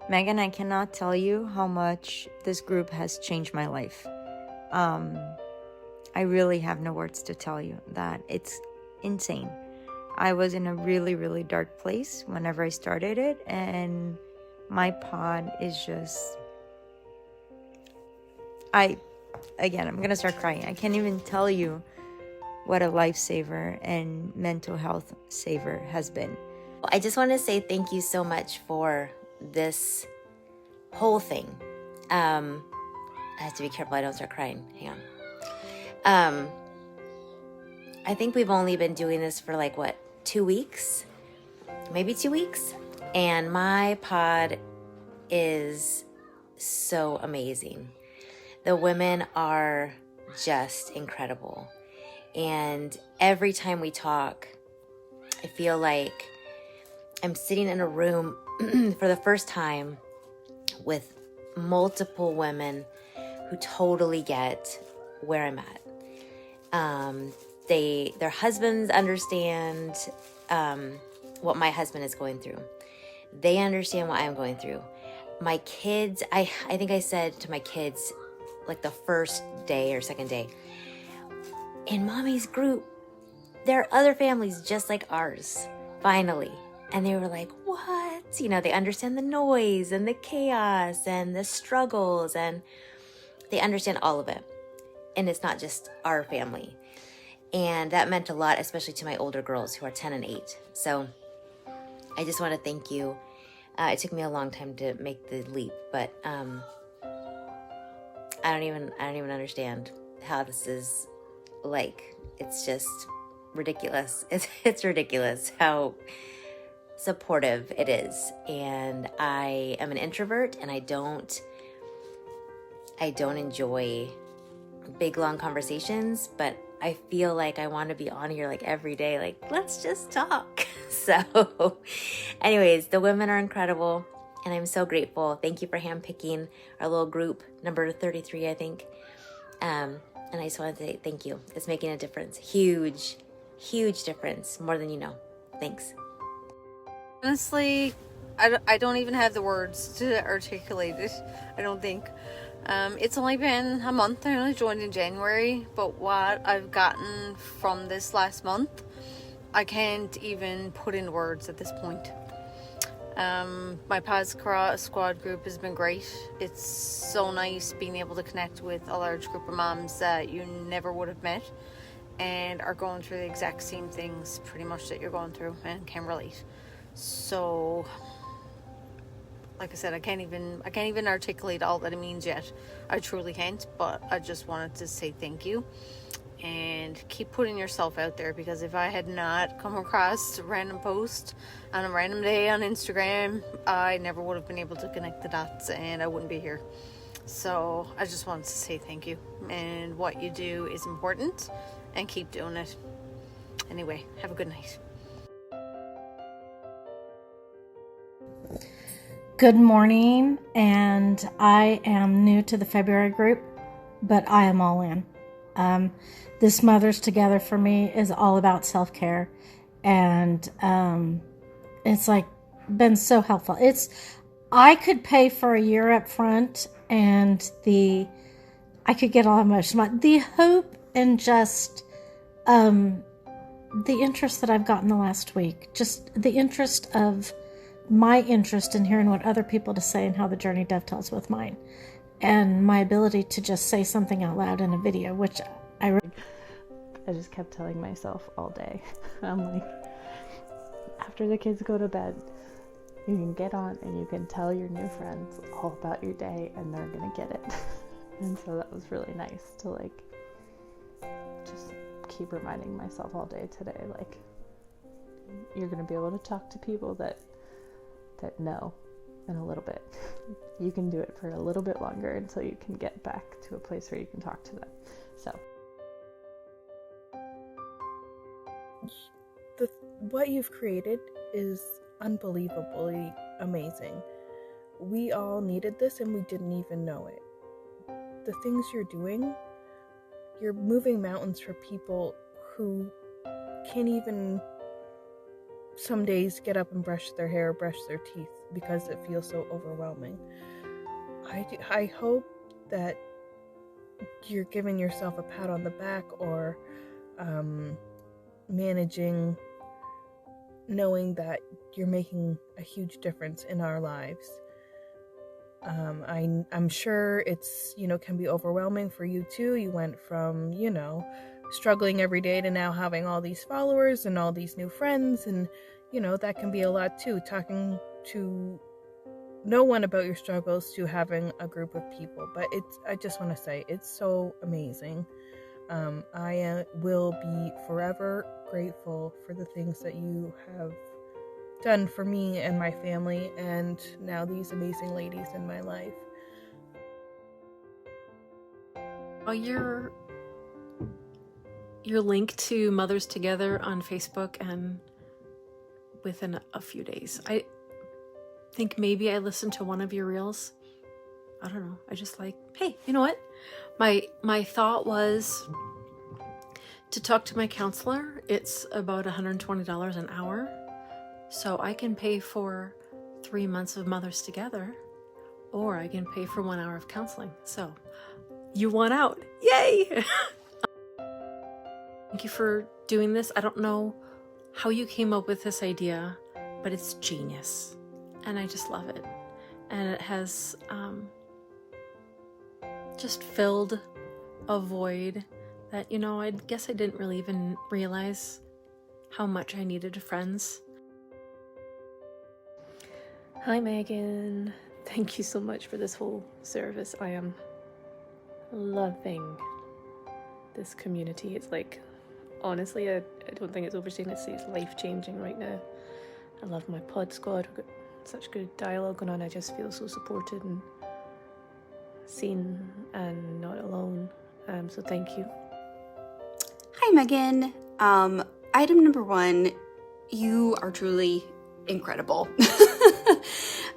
Megan, I cannot tell you how much this group has changed my life. I really have no words to tell you that. It's insane. I was in a really, really dark place whenever I started it, and my pod is just... I'm gonna start crying. I can't even tell you what a lifesaver and mental health saver has been. I just want to say thank you so much for this whole thing. I have to be careful I don't start crying. Hang on. I think we've only been doing this for 2 weeks? Maybe 2 weeks? And my pod is so amazing. The women are just incredible. And every time we talk, I feel like I'm sitting in a room for the first time with multiple women who totally get where I'm at. Their husbands understand what my husband is going through. They understand what I'm going through. My kids, I think I said to my kids, the first day or second day, in Mommy's group, there are other families just like ours, finally. And they were like, what? They understand the noise and the chaos and the struggles, and they understand all of it. And it's not just our family. And that meant a lot, especially to my older girls who are 10 and 8. So I just want to thank you. It took me a long time to make the leap, but I don't even understand how this is it's just ridiculous. It's ridiculous how supportive it is. And I am an introvert, and I don't enjoy big long conversations, but I feel like I want to be on here every day, let's just talk. So anyways, the women are incredible, and I'm so grateful. Thank you for handpicking our little group, number 33, I think. And I just want to say thank you. It's making a difference. Huge, huge difference. More than you know. Thanks. Honestly, I don't even have the words to articulate it, I don't think. It's only been a month. I only joined in January, but what I've gotten from this last month, I can't even put in words at this point. My Pod Squad group has been great. It's so nice being able to connect with a large group of moms that you never would have met and are going through the exact same things pretty much that you're going through and can relate. So, like I said, I can't even articulate all that it means yet. I truly can't, but I just wanted to say thank you. And keep putting yourself out there, because if I had not come across a random post on a random day on Instagram, I never would have been able to connect the dots, and I wouldn't be here. So I just wanted to say thank you, and what you do is important, and keep doing it. Anyway, have a good night. Good morning, and I am new to the February group, but I am all in. This Mothers Together for me is all about self-care, and it's been so helpful. I could pay for a year up front, and I could get all emotional. The hope and just the interest that I've gotten the last week, just the interest of my interest in hearing what other people to say and how the journey dovetails with mine, and my ability to just say something out loud in a video, which I just kept telling myself all day. I'm like, after the kids go to bed, you can get on and you can tell your new friends all about your day, and they're gonna get it. And so that was really nice to just keep reminding myself all day today, you're gonna be able to talk to people that know in a little bit. You can do it for a little bit longer until you can get back to a place where you can talk to them. So what you've created is unbelievably amazing. We all needed this, and we didn't even know it. The things you're doing, you're moving mountains for people who can't even some days get up and brush their hair, brush their teeth because it feels so overwhelming. I hope that you're giving yourself a pat on the back or managing, knowing that you're making a huge difference in our lives. I'm sure it's, can be overwhelming for you too. You went from, struggling every day to now having all these followers and all these new friends, and that can be a lot too, talking to no one about your struggles to having a group of people. But I just want to say it's so amazing. I will be forever grateful for the things that you have done for me and my family, and now these amazing ladies in my life. Your link to Mothers Together on Facebook, and within a few days, I think maybe I listened to one of your reels. I don't know. I just hey, you know what? My thought was to talk to my counselor. It's about $120 an hour. So I can pay for 3 months of Mothers Together, or I can pay for 1 hour of counseling. So you won out. Yay! Thank you for doing this. I don't know how you came up with this idea, but it's genius. And I just love it. And it has just filled a void that, I guess I didn't really even realize how much I needed friends. Hi Megan, thank you so much for this whole service. I am loving this community. It's honestly, I don't think it's overstating to say it's life-changing right now. I love my pod squad. We've got such good dialogue going on. I just feel so supported and seen and not alone. So thank you. Hi Megan. Item number 1, you are truly incredible.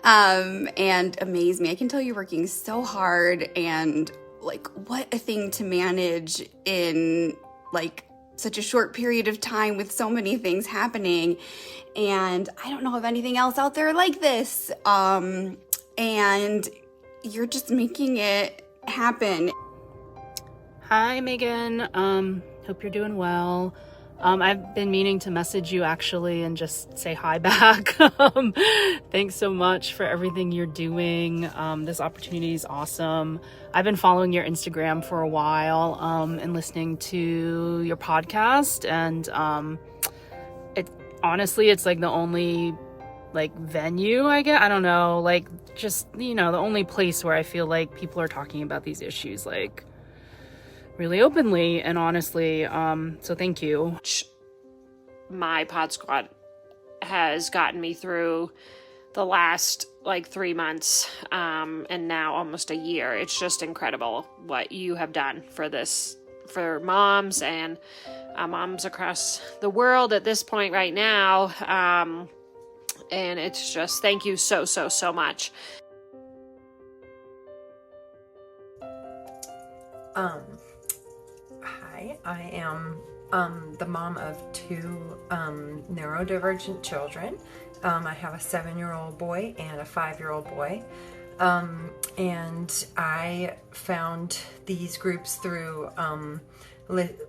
And amaze me. I can tell you're working so hard, and what a thing to manage in such a short period of time with so many things happening. And I don't know of anything else out there like this. And you're just making it happen. Hi Megan, hope you're doing well. I've been meaning to message you actually and just say hi back. Thanks so much for everything you're doing. This opportunity is awesome. I've been following your Instagram for a while and listening to your podcast, and it's the only venue I get. I don't know, the only place where I feel like people are talking about these issues really openly and honestly. So thank you. My pod squad has gotten me through the last 3 months and now almost a year. It's just incredible what you have done for moms and moms across the world at this point right now. And it's just, thank you so much. Hi, I am the mom of 2 neurodivergent children. I have a 7-year-old boy and a 5-year-old boy. And I found these groups through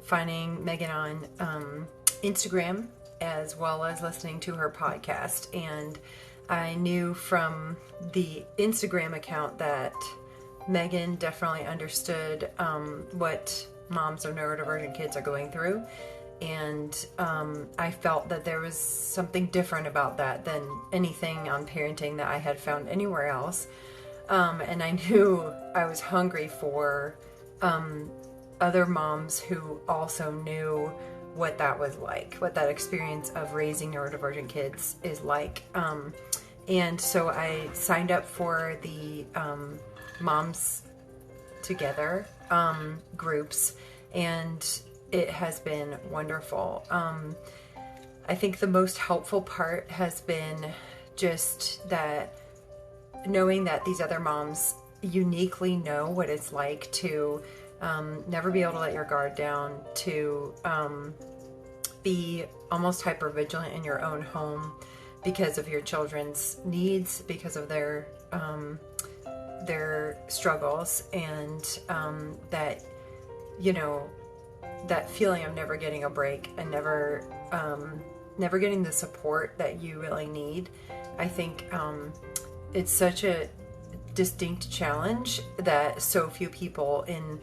finding Megan on Instagram, as well as listening to her podcast. And I knew from the Instagram account that Megan definitely understood what moms of neurodivergent kids are going through, and I felt that there was something different about that than anything on parenting that I had found anywhere else, and I knew I was hungry for other moms who also knew what that was like, what that experience of raising neurodivergent kids is like, and so I signed up for the Moms Together groups, and it has been wonderful. I think the most helpful part has been just that knowing that these other moms uniquely know what it's like to never be able to let your guard down, to be almost hypervigilant in your own home because of your children's needs, because of their struggles, and that, you know, that feeling of never getting a break and never getting the support that you really need. I think it's such a distinct challenge that so few people in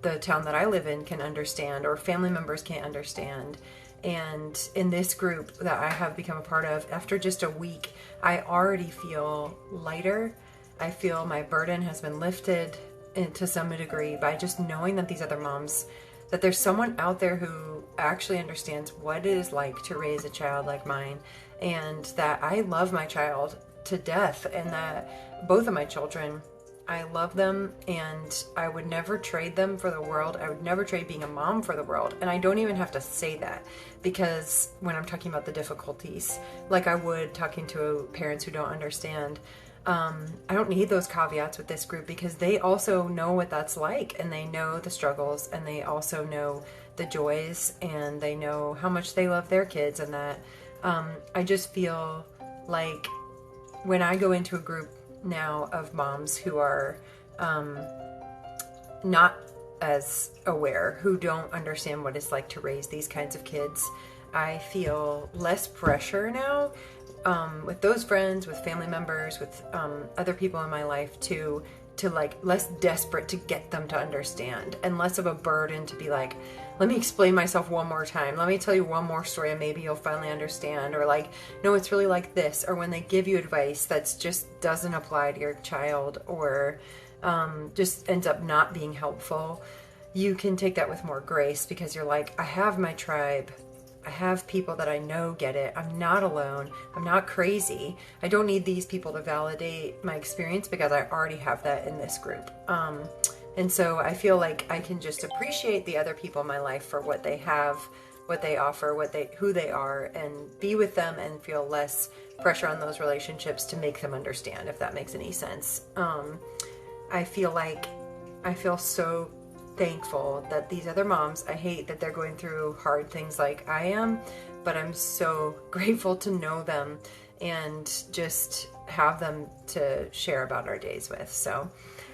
the town that I live in can understand, or family members can't understand. And in this group that I have become a part of, after just a week, I already feel lighter. I feel my burden has been lifted to some degree by just knowing that these other moms, that there's someone out there who actually understands what it is like to raise a child like mine, and that I love my child to death, and that both of my children, I love them, and I would never trade them for the world. I would never trade being a mom for the world. And I don't even have to say that, because when I'm talking about the difficulties, like I would talking to parents who don't understand, I don't need those caveats with this group, because they also know what that's like, and they know the struggles, and they also know the joys, and they know how much they love their kids. And that I just feel like when I go into a group now of moms who are not as aware, who don't understand what it's like to raise these kinds of kids, I feel less pressure now with those friends, with family members, with other people in my life to like less desperate to get them to understand, and less of a burden to be like, let me explain myself one more time, let me tell you one more story and maybe you'll finally understand, or like, no, it's really like this. Or when they give you advice that's just doesn't apply to your child, or just ends up not being helpful, you can take that with more grace, because you're like, I have my tribe, I have people that I know get it, I'm not alone, I'm not crazy, I don't need these people to validate my experience, because I already have that in this group. And so I feel like I can just appreciate the other people in my life for what they have, what they offer, who they are, and be with them and feel less pressure on those relationships to make them understand, if that makes any sense. I feel so thankful that these other moms, I hate that they're going through hard things like I am, but I'm so grateful to know them and just have them to share about our days with. So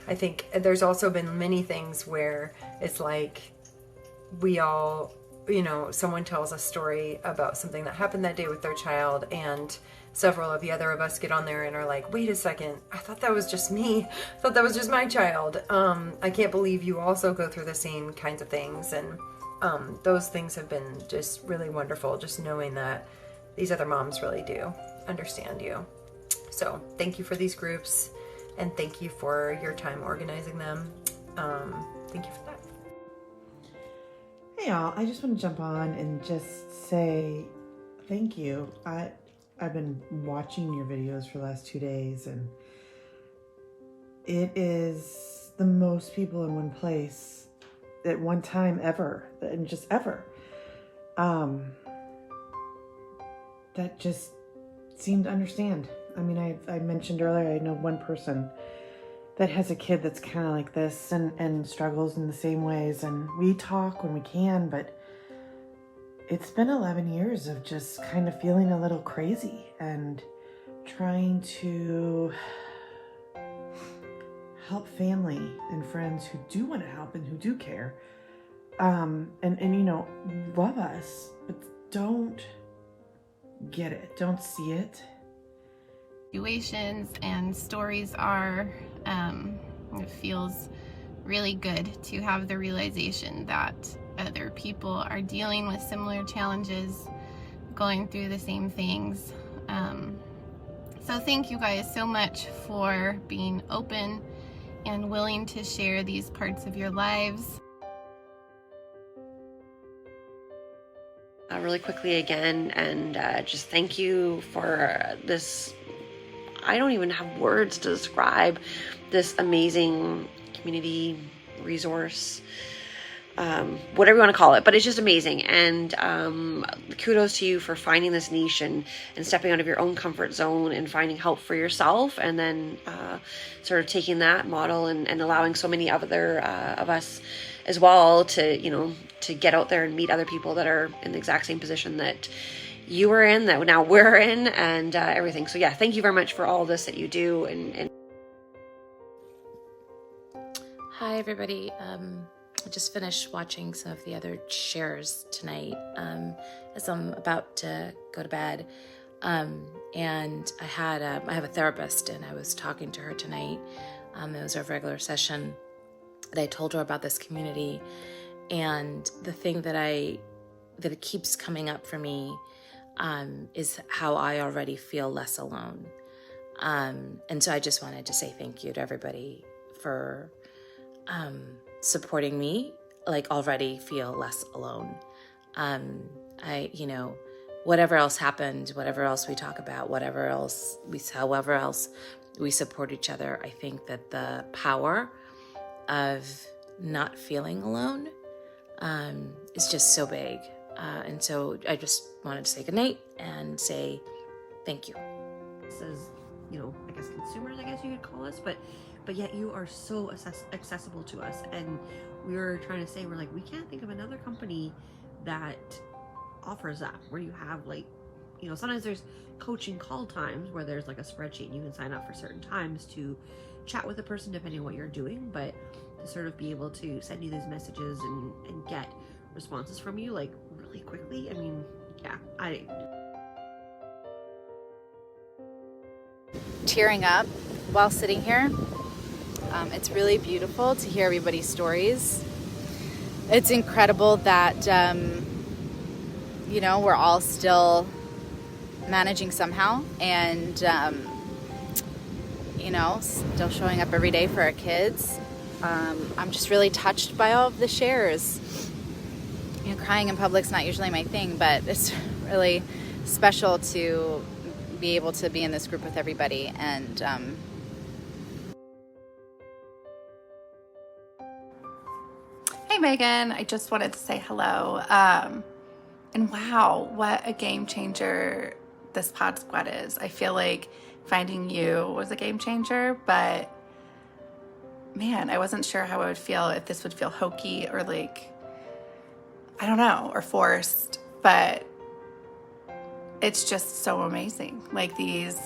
I think there's also been many things where it's like we all, you know, someone tells a story about something that happened that day with their child, and several of the other of us get on there and are like, wait a second, I thought that was just me. I thought that was just my child. I can't believe you also go through the same kinds of things. And those things have been just really wonderful, just knowing that these other moms really do understand you. So thank you for these groups, and thank you for your time organizing them. Thank you for that. Hey y'all, I just want to jump on and just say thank you. I've been watching your videos for the last 2 days, and it is the most people in one place at one time ever, and just ever. That just seem to understand. I mean, I mentioned earlier, I know one person that has a kid that's kind of like this and struggles in the same ways, and we talk when we can, but it's been 11 years of just kind of feeling a little crazy and trying to help family and friends who do want to help and who do care, and you know, love us, but don't get it, don't see it. Situations and stories are, it feels really good to have the realization that other people are dealing with similar challenges, going through the same things. So thank you guys so much for being open and willing to share these parts of your lives. Really quickly again, and just thank you for this. I don't even have words to describe this amazing community resource, whatever you want to call it, but it's just amazing. And kudos to you for finding this niche and stepping out of your own comfort zone and finding help for yourself, and then sort of taking that model and allowing so many other of us as well to, you know, to get out there and meet other people that are in the exact same position that you were in, that now we're in, and everything. So yeah, thank you very much for all this that you do. And Hi, everybody. I just finished watching some of the other shares tonight as I'm about to go to bed. And I have a therapist, and I was talking to her tonight. It was our regular session. And I told her about this community, and the thing that it keeps coming up for me is how I already feel less alone. And so I just wanted to say thank you to everybody for supporting me, like already feel less alone. Whatever else happened, whatever else we talk about, however else we support each other, I think that the power of not feeling alone is just so big. And so I just wanted to say goodnight and say thank you. this is, you know, I guess consumers, I guess you could call us, but yet you are so accessible to us. And we were trying to say, we're like, we can't think of another company that offers that, where you have, like, you know, sometimes there's coaching call times where there's like a spreadsheet and you can sign up for certain times to chat with a person depending on what you're doing, but to sort of be able to send you these messages and get responses from you like really quickly. I mean, yeah, tearing up while sitting here. It's really beautiful to hear everybody's stories. It's incredible that, you know, we're all still managing somehow, and, you know, still showing up every day for our kids. I'm just really touched by all of the shares. You know, crying in public's not usually my thing, but it's really special to be able to be in this group with everybody. And Hey Megan, I just wanted to say hello. And wow, what a game changer this Pod Squad is. I feel like finding you was a game changer, but man, I wasn't sure how I would feel, if this would feel hokey or like, I don't know, or forced, but it's just so amazing. Like, these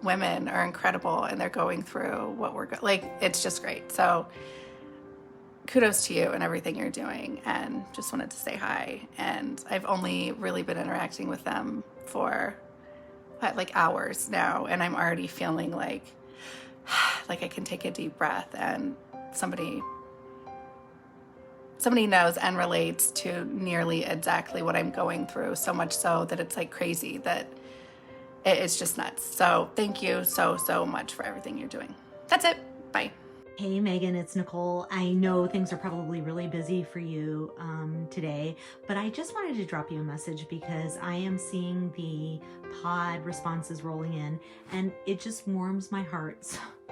women are incredible and they're going through what we're like, it's just great. So kudos to you and everything you're doing, and just wanted to say hi. And I've only really been interacting with them for like hours now, and I'm already feeling like I can take a deep breath, and somebody knows and relates to nearly exactly what I'm going through, so much so that it's like crazy, that it's just nuts. So thank you so much for everything you're doing. That's it. Bye. Hey Megan, it's Nicole. I know things are probably really busy for you today, but I just wanted to drop you a message because I am seeing the pod responses rolling in, and it just warms my heart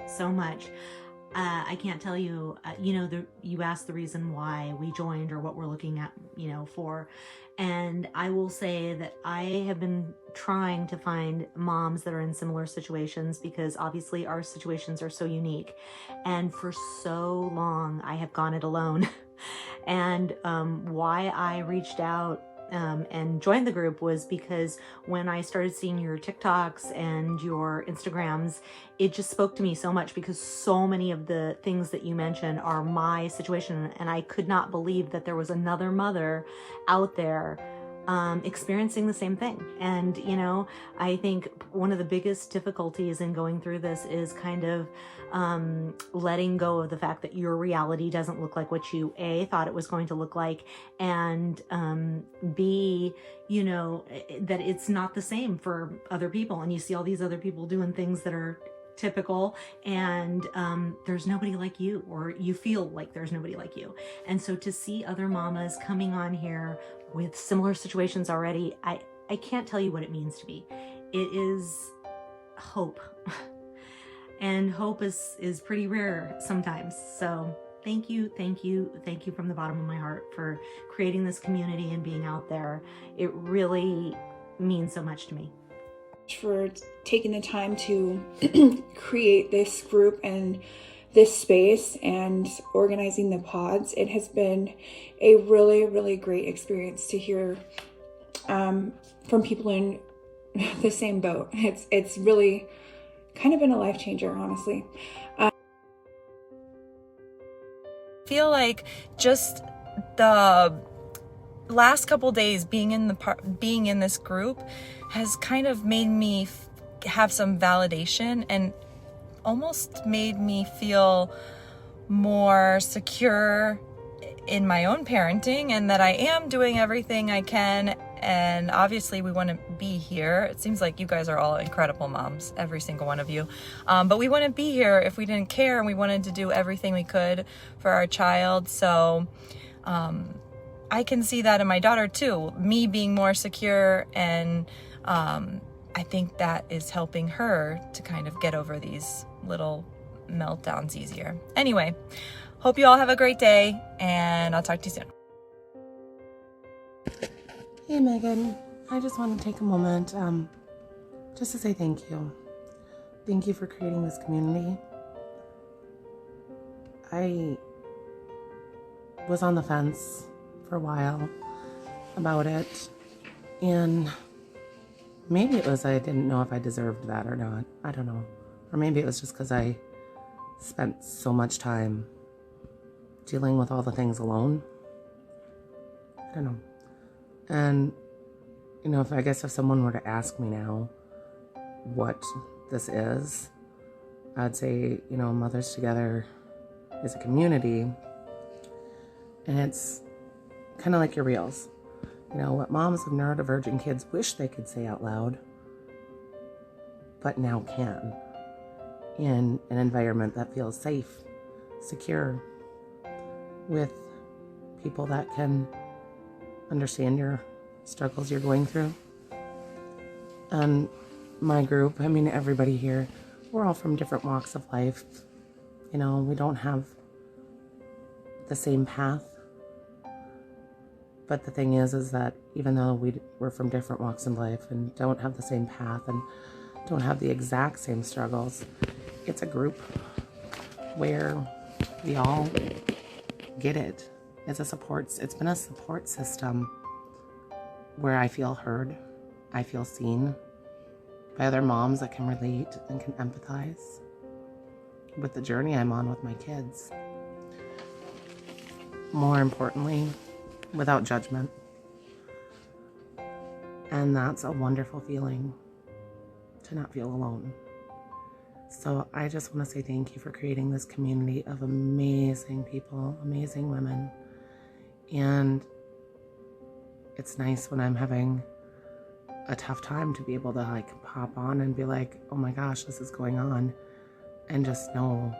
so much. I can't tell you, you asked the reason why we joined or what we're looking at, for. And I will say that I have been trying to find moms that are in similar situations, because obviously our situations are so unique. And for so long, I have gone it alone. And why I reached out and joined the group was because when I started seeing your TikToks and your Instagrams, it just spoke to me so much, because so many of the things that you mentioned are my situation, and I could not believe that there was another mother out there experiencing the same thing. And I think one of the biggest difficulties in going through this is kind of letting go of the fact that your reality doesn't look like what you A, thought it was going to look like, and B, that it's not the same for other people, and you see all these other people doing things that are typical, and there's nobody like you, or you feel like there's nobody like you. And so to see other mamas coming on here with similar situations already, I can't tell you what it means to me. It is hope. And hope is pretty rare sometimes. So thank you from the bottom of my heart for creating this community and being out there. It really means so much to me. For taking the time to create this group, and this space and organizing the pods. It has been a really, really great experience to hear from people in the same boat. It's really kind of been a life changer, honestly. I feel like just the last couple days being in this group has kind of made me have some validation and almost made me feel more secure in my own parenting, and that I am doing everything I can. And obviously we want to be here. It seems like you guys are all incredible moms, every single one of you. But we wouldn't be here if we didn't care, and we wanted to do everything we could for our child. So I can see that in my daughter too, me being more secure, and I think that is helping her to kind of get over these little meltdowns easier. Anyway, hope you all have a great day, and I'll talk to you soon. Hey Megan, I just want to take a moment just to say thank you. Thank you for creating this community. I was on the fence for a while about it, and maybe it was I didn't know if I deserved that or not. I don't know. Or maybe it was just because I spent so much time dealing with all the things alone. I don't know. And, you know, if someone were to ask me now what this is, I'd say, you know, Mothers Together is a community, and it's kind of like your reels. You know, what moms of neurodivergent kids wish they could say out loud, but now can, in an environment that feels safe, secure, with people that can understand your struggles you're going through. And my group, I mean, everybody here, we're all from different walks of life. You know, we don't have the same path. But the thing is that even though we're from different walks in life and don't have the same path and don't have the exact same struggles, it's a group where we all get it. It's been a support system where I feel heard, I feel seen by other moms that can relate and can empathize with the journey I'm on with my kids. More importantly, without judgment. And that's a wonderful feeling, to not feel alone. So I just want to say thank you for creating this community of amazing people, amazing women. And it's nice when I'm having a tough time to be able to like pop on and be like, oh my gosh, this is going on. And just know,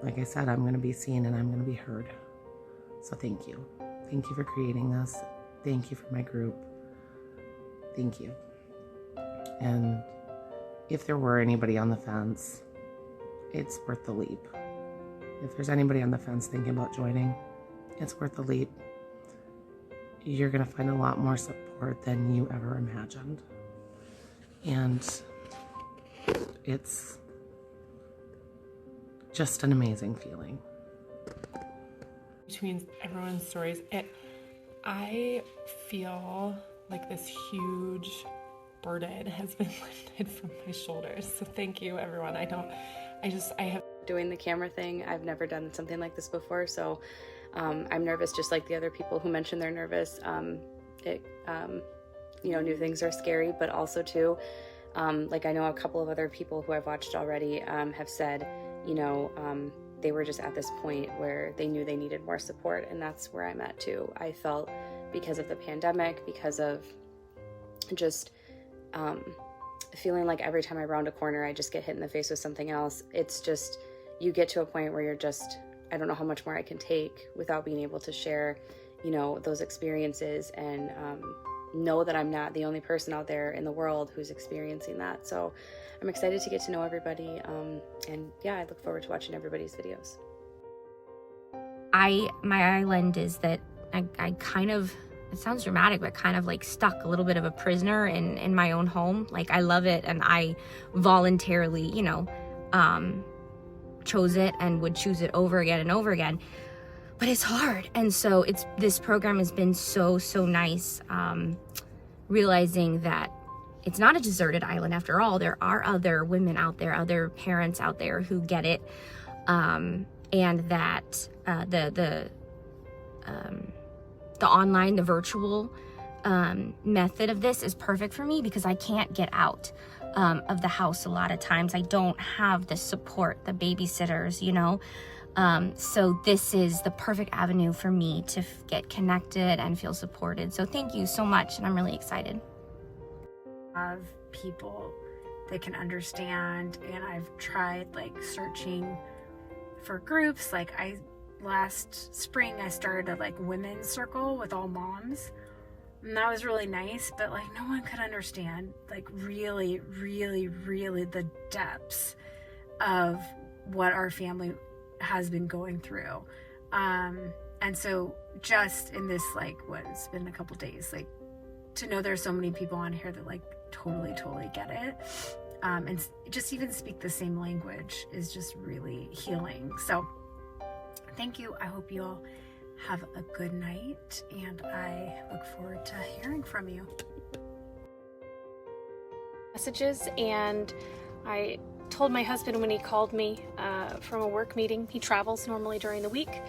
like I said, I'm going to be seen and I'm going to be heard. So thank you. Thank you for creating this. Thank you for my group. Thank you. And if there were anybody on the fence, it's worth the leap. If there's anybody on the fence thinking about joining, it's worth the leap. You're going to find a lot more support than you ever imagined. And it's just an amazing feeling. Between everyone's stories, I feel like this huge burden has been lifted from my shoulders. So thank you, everyone. I have doing the camera thing. I've never done something like this before, so I'm nervous, just like the other people who mentioned they're nervous. New things are scary, but also too, like I know a couple of other people who I've watched already have said, they were just at this point where they knew they needed more support, and that's where I'm at too. I felt because of the pandemic, because of just feeling like every time I round a corner, I just get hit in the face with something else. It's just, you get to a point where you're just, I don't know how much more I can take without being able to share, those experiences and know that I'm not the only person out there in the world who's experiencing that. So I'm excited to get to know everybody. And yeah, I look forward to watching everybody's videos. My island is that I kind of, it sounds dramatic, but kind of like stuck a little bit of a prisoner in my own home. Like I love it, and I voluntarily, chose it and would choose it over again and over again. But it's hard. And so this program has been so nice, realizing that it's not a deserted island after all. There are other women out there, other parents out there who get it, and that the online, the virtual method of this is perfect for me because I can't get out of the house a lot of times. I don't have the support, the babysitters, you know. So this is the perfect avenue for me to get connected and feel supported. So thank you so much, and I'm really excited. Of people that can understand, and I've tried like searching for groups. Like last spring I started a like women's circle with all moms, and that was really nice, but like no one could understand like really the depths of what our family has been going through. And so just in this like it's been a couple days, like to know there's so many people on here that like totally get it, and just even speak the same language is just really healing. So thank you. I hope you all have a good night, and I look forward to hearing from you. Messages, and I told my husband when he called me from a work meeting. He travels normally during the week,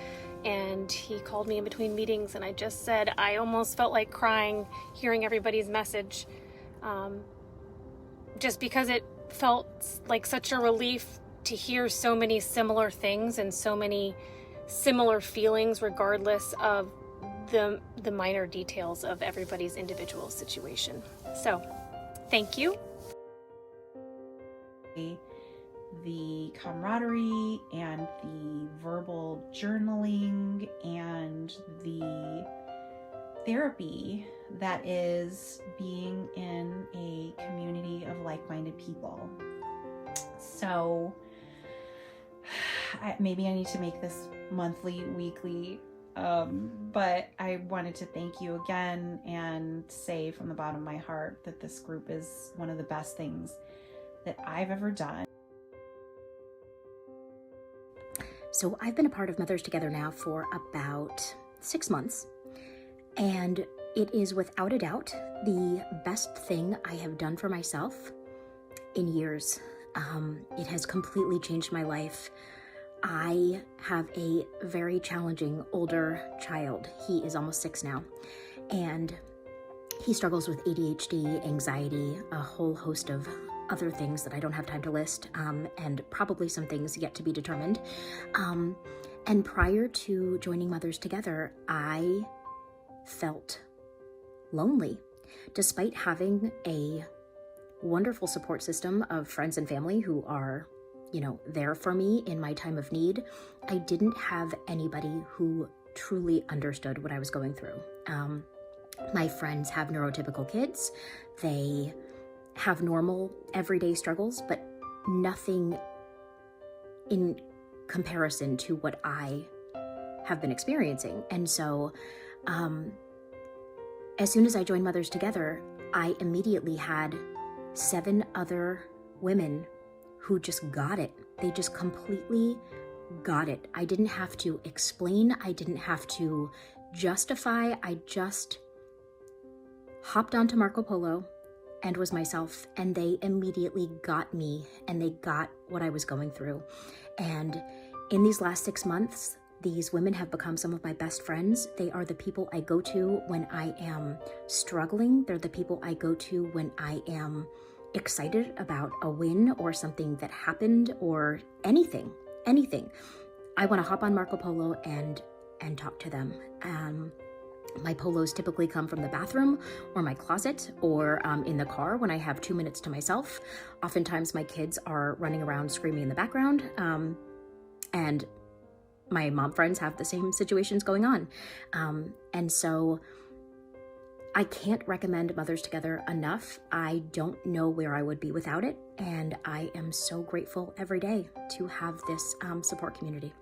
and he called me in between meetings, and I just said I almost felt like crying hearing everybody's message, just because it felt like such a relief to hear so many similar things and so many similar feelings regardless of the minor details of everybody's individual situation. So thank you. The camaraderie and the verbal journaling and the therapy that is being in a community of like-minded people. So maybe I need to make this monthly, weekly, but I wanted to thank you again and say from the bottom of my heart that this group is one of the best things that I've ever done. So I've been a part of Mothers Together now for about 6 months, and it is without a doubt the best thing I have done for myself in years. It has completely changed my life. I have a very challenging older child. He is almost 6 now, and he struggles with ADHD, anxiety, a whole host of other things that I don't have time to list, and probably some things yet to be determined. And prior to joining Mothers Together, I felt lonely, despite having a wonderful support system of friends and family who are, there for me in my time of need. I didn't have anybody who truly understood what I was going through. My friends have neurotypical kids. They have normal everyday struggles, but nothing in comparison to what I have been experiencing. And so as soon as I joined Mothers Together, I immediately had 7 other women who just got it. They just completely got it. I didn't have to explain. I didn't have to justify. I just hopped onto Marco Polo and was myself, and they immediately got me, and they got what I was going through. And in these last 6 months, these women have become some of my best friends. They are the people I go to when I am struggling. They're the people I go to when I am excited about a win or something that happened or anything. I want to hop on Marco Polo and talk to them. My polos typically come from the bathroom or my closet or in the car when I have 2 minutes to myself. Oftentimes my kids are running around screaming in the background, and my mom friends have the same situations going on. And so I can't recommend Mothers Together enough. I don't know where I would be without it, and I am so grateful every day to have this support community.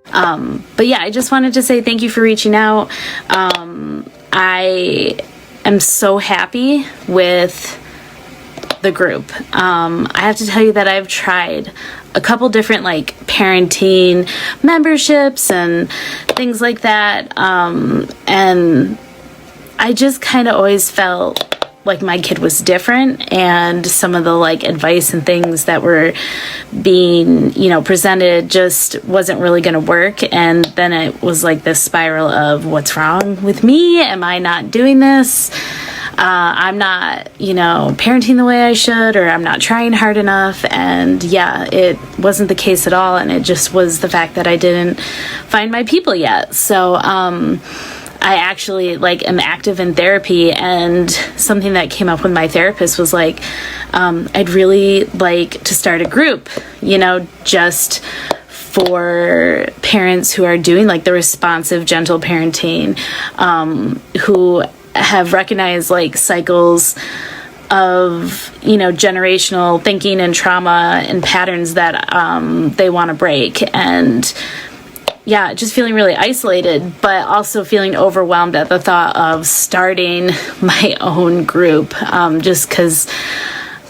But yeah, I just wanted to say thank you for reaching out. I am so happy with the group. I have to tell you that I've tried a couple different like parenting memberships and things like that. And I just kind of always felt like my kid was different, and some of the like advice and things that were being, you know, presented just wasn't really going to work. And then it was like this spiral of what's wrong with me? Am I not doing this? I'm not, you know, parenting the way I should, or I'm not trying hard enough. And yeah, it wasn't the case at all. And it just was the fact that I didn't find my people yet. So, I actually like am active in therapy, and something that came up with my therapist was like, I'd really like to start a group, you know, just for parents who are doing like the responsive, gentle parenting, who have recognized like cycles of, you know, generational thinking and trauma and patterns that they want to break. And yeah, just feeling really isolated, but also feeling overwhelmed at the thought of starting my own group, just because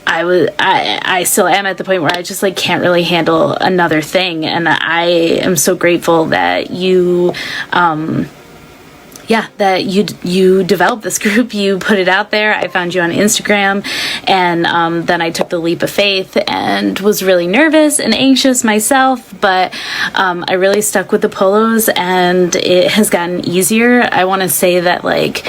I still am at the point where I just like can't really handle another thing. And I am so grateful that you that you developed this group, you put it out there. I found you on Instagram, and then I took the leap of faith and was really nervous and anxious myself, but I really stuck with the polos, and it has gotten easier. I want to say that like,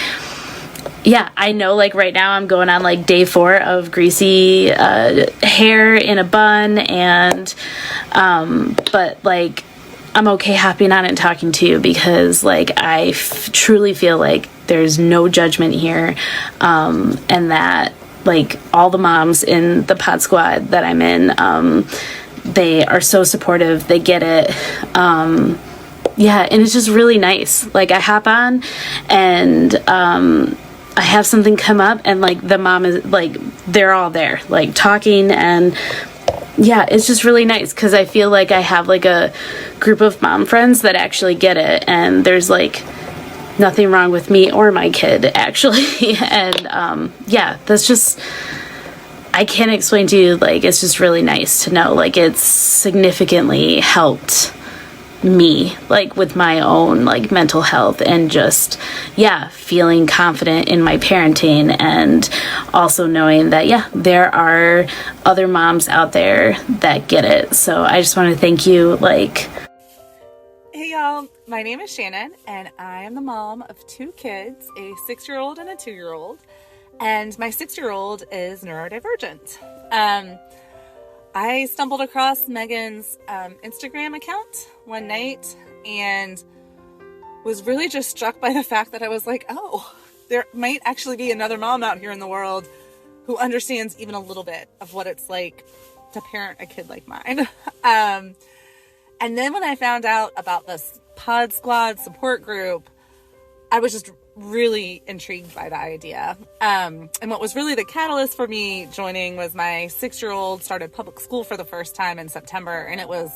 yeah, I know like right now I'm going on like day 4 of greasy hair in a bun, and but like I'm okay hopping on and talking to you, because like I truly feel like there's no judgment here, and that like all the moms in the pod squad that I'm in, they are so supportive, they get it. Yeah, and it's just really nice. Like I hop on and I have something come up, and like the mom is like, they're all there like talking, and yeah, it's just really nice because I feel like I have like a group of mom friends that actually get it, and there's like nothing wrong with me or my kid actually. And yeah, that's just, I can't explain to you, like it's just really nice to know like it's significantly helped me like with my own like mental health, and just yeah, feeling confident in my parenting, and also knowing that yeah, there are other moms out there that get it. So I just want to thank you. Like, hey y'all, my name is Shannon, and I am the mom of 2 kids, a 6-year-old and a 2-year-old, and my 6-year-old is neurodivergent. I stumbled across Megan's Instagram account one night and was really just struck by the fact that I was like, oh, there might actually be another mom out here in the world who understands even a little bit of what it's like to parent a kid like mine. And then when I found out about this Pod Squad support group, I was just really intrigued by the idea. And what was really the catalyst for me joining was my 6-year-old started public school for the first time in September, and it was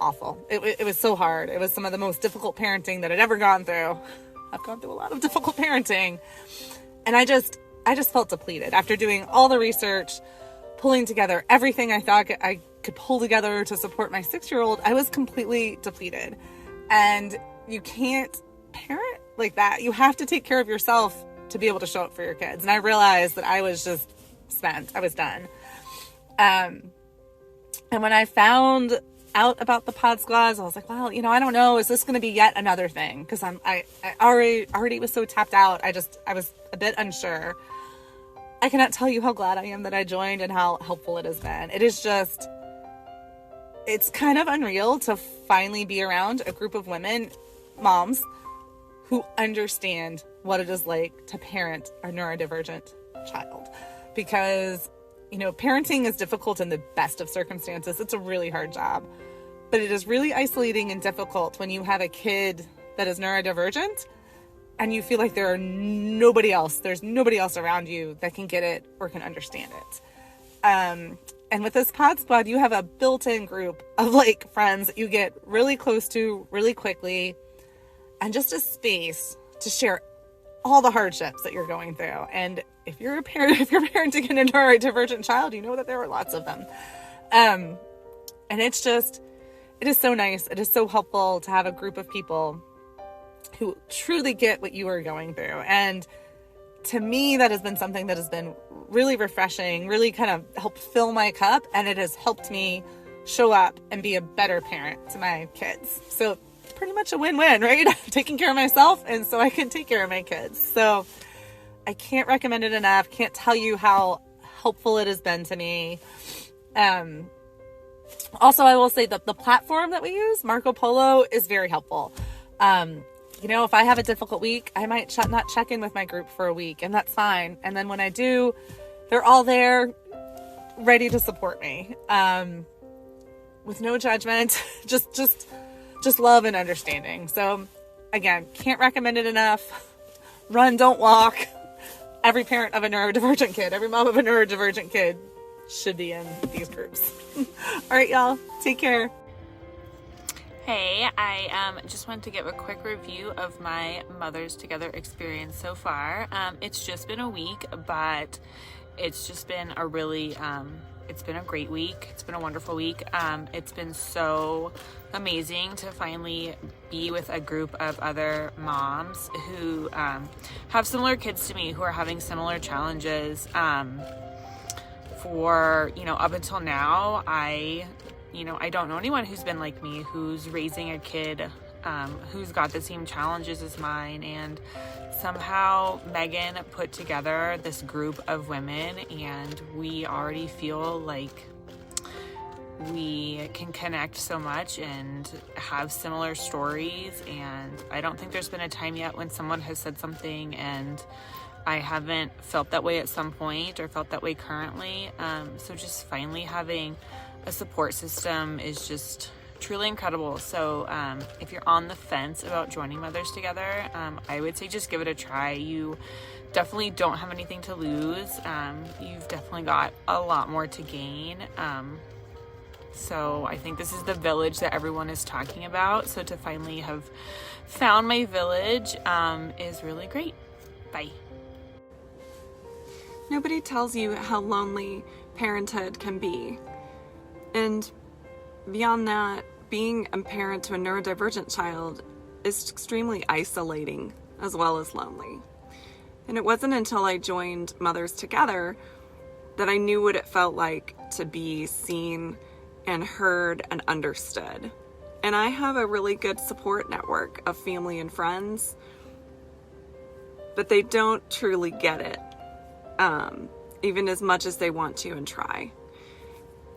awful. It was so hard. It was some of the most difficult parenting that I'd ever gone through. I've gone through a lot of difficult parenting, and I just felt depleted after doing all the research, pulling together everything I thought I could pull together to support my 6-year-old. I was completely depleted, and you can't parent like that. You have to take care of yourself to be able to show up for your kids. And I realized that I was just spent. I was done. And when I found out about the Pod Squads, I was like, well, you know, I don't know. Is this going to be yet another thing? Because I already was so tapped out. I was a bit unsure. I cannot tell you how glad I am that I joined and how helpful it has been. It is just, it's kind of unreal to finally be around a group of women, moms, who understand what it is like to parent a neurodivergent child. Because, you know, parenting is difficult in the best of circumstances. It's a really hard job. But it is really isolating and difficult when you have a kid that is neurodivergent and you feel like there's nobody else around you that can get it or can understand it. And with this Pod Squad, you have a built-in group of like friends that you get really close to really quickly, and just a space to share all the hardships that you're going through. And if you're parenting a neurodivergent child, you know that there are lots of them. And it is so nice. It is so helpful to have a group of people who truly get what you are going through. And to me, that has been something that has been really refreshing, really kind of helped fill my cup. And it has helped me show up and be a better parent to my kids. So pretty much a win-win, right? I'm taking care of myself, and so I can take care of my kids. So I can't recommend it enough. Can't tell you how helpful it has been to me. Also, I will say that the platform that we use, Marco Polo, is very helpful. If I have a difficult week, I might not check in with my group for a week, and that's fine. And then when I do, they're all there ready to support me, with no judgment, just love and understanding. So again, can't recommend it enough. Run, don't walk. Every parent of a neurodivergent kid, every mom of a neurodivergent kid should be in these groups. All right, y'all, take care. Hey, I just wanted to give a quick review of my Mothers Together experience so far. It's just been a week, but it's just been a really, it's been a great week. It's been a wonderful week. It's been so amazing to finally be with a group of other moms who have similar kids to me, who are having similar challenges. Up until now, I don't know anyone who's been like me, who's raising a kid who's got the same challenges as mine. And somehow Megan put together this group of women, and we already feel like we can connect so much and have similar stories. And I don't think there's been a time yet when someone has said something and I haven't felt that way at some point or felt that way currently. So just finally having a support system is just truly incredible. So if you're on the fence about joining Mothers Together, I would say just give it a try. You definitely don't have anything to lose. You've definitely got a lot more to gain. So I think this is the village that everyone is talking about. So to finally have found my village is really great. Bye. Nobody tells you how lonely parenthood can be. And beyond that, being a parent to a neurodivergent child is extremely isolating as well as lonely. And it wasn't until I joined Mothers Together that I knew what it felt like to be seen and heard and understood. And I have a really good support network of family and friends, but they don't truly get it, even as much as they want to and try.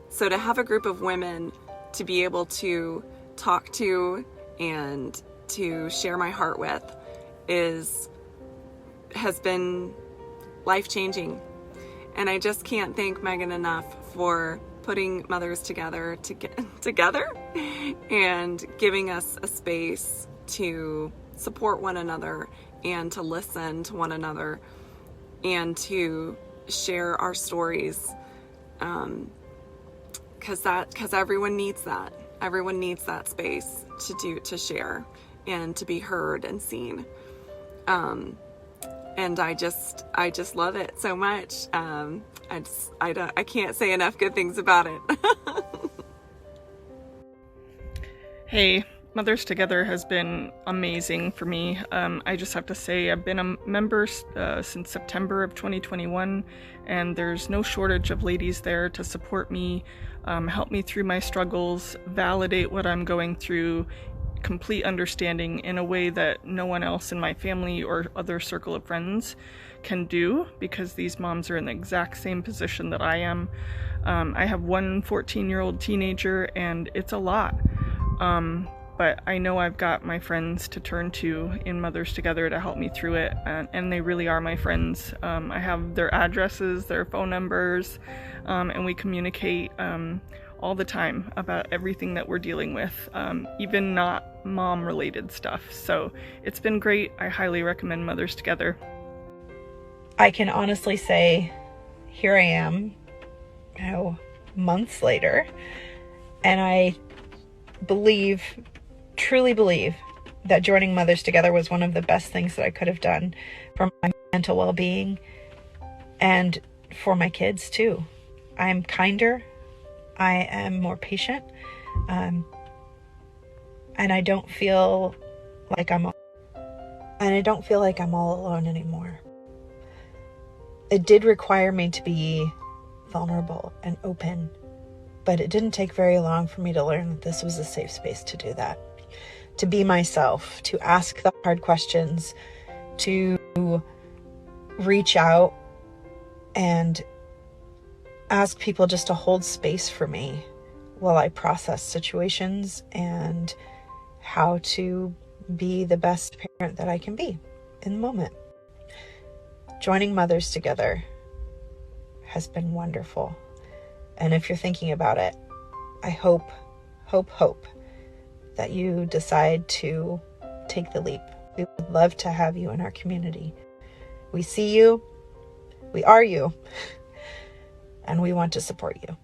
So to have a group of women to be able to talk to and to share my heart with has been life-changing. And I just can't thank Megan enough for putting mothers together and giving us a space to support one another and to listen to one another and to share our stories, because everyone needs that. Everyone needs that space to share and to be heard and seen. And I just love it so much. I can't say enough good things about it. Hey, Mothers Together has been amazing for me. I just have to say I've been a member since September of 2021, and there's no shortage of ladies there to support me, help me through my struggles, validate what I'm going through, complete understanding in a way that no one else in my family or other circle of friends can do, because these moms are in the exact same position that I am. I have one 14-year-old teenager, and it's a lot. But I know I've got my friends to turn to in Mothers Together to help me through it, and they really are my friends. I have their addresses, their phone numbers, and we communicate all the time about everything that we're dealing with, even not mom-related stuff. So it's been great. I highly recommend Mothers Together. I can honestly say, here I am, months later, and I truly believe that joining Mothers Together was one of the best things that I could have done for my mental well-being and for my kids too. I'm kinder. I am more patient. And I don't feel like I'm all alone anymore. It did require me to be vulnerable and open, but it didn't take very long for me to learn that this was a safe space to do that. To be myself, to ask the hard questions, to reach out and ask people just to hold space for me while I process situations and how to be the best parent that I can be in the moment. Joining Mothers Together has been wonderful. And if you're thinking about it, I hope that you decide to take the leap. We would love to have you in our community. We see you, we are you, and we want to support you.